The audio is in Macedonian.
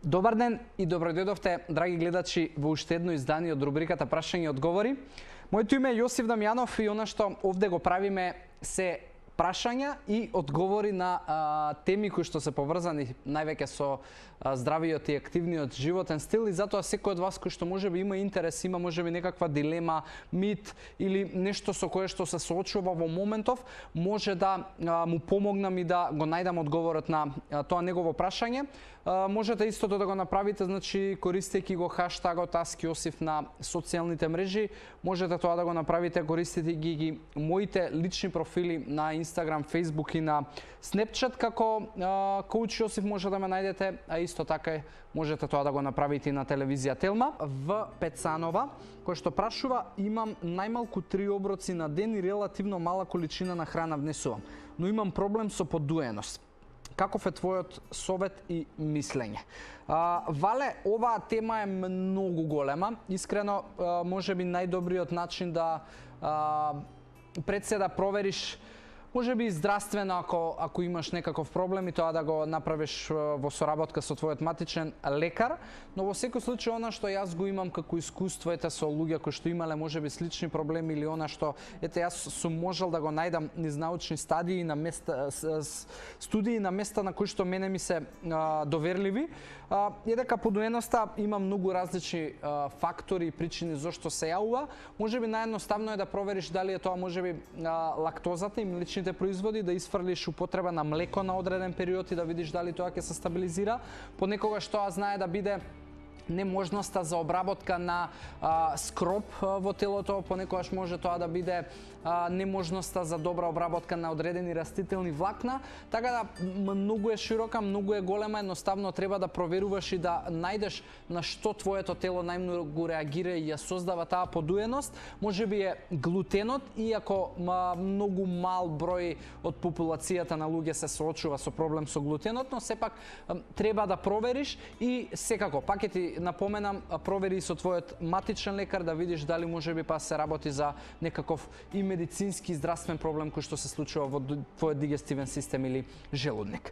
Добар ден и добродојдовте, драги гледачи, во уште едно издание од рубриката Прашање и одговори. Моето име е Јосиф Дамјанов и она што овде го правиме се прашања и одговори на теми кои што се поврзани највеќе со здравиот и активниот животен стил, и затоа секој од вас кој што можеби има интерес, има можеби некаква дилема, мит или нешто со кое што се соочува во моментов, може да му помогнам и да го најдам одговорот на тоа негово прашање. Можете истото да го направите, значи користејќи го хаштагот #AskJosif на социјалните мрежи. Можете тоа да го направите користејќи ги моите лични профили на Instagram, Facebook и на Snapchat како Коуч Јосиф може да ме најдете, а исто така можете тоа да го направите и на телевизија Телма. В Пецанова, кој што прашува, имам најмалку 3 оброци на ден и релативно мала количина на храна внесувам, но имам проблем со подуеност. Каков е твојот совет и мислење? Вале, оваа тема е многу голема. Искрено, можеби најдобриот начин да пред се да провериш, можеби здравствено ако имаш некаков проблем, и тоа да го направиш во соработка со твојот матичен лекар, но во секој случај она што јас го имам како искуство со луѓе кои што имале можеби слични проблеми или она што јас сум можел да го најдам низ научни студии на места на кои што мене ми се доверливи, е дека подуеноста има многу различни фактори и причини зошто се јавува. Можеби наједноставно е да провериш дали е тоа можеби лактозата и млечните производи, да isfрлиш употреба на млеко на одреден период и да видиш дали тоа ќе се стабилизира. Понекогаш тоа знае да биде неможноста за обработка на скроб во телото, понекогаш може тоа да биде неможноста за добра обработка на одредени растителни влакна, така да многу е широка, многу е голема, едноставно треба да проверуваш и да најдеш на што твоето тело најмногу реагира и ја создава таа подуеност. Можеби е глутенот, иако многу мал број од популацијата на луѓе се соочува со проблем со глутенот, но сепак треба да провериш и секако, пак ќе ти напоменам, провери со твојот матичен лекар да видиш дали можеби па се работи за некаков и медицински здравствен проблем кој што се случува во твојот дигестивен систем или желудник.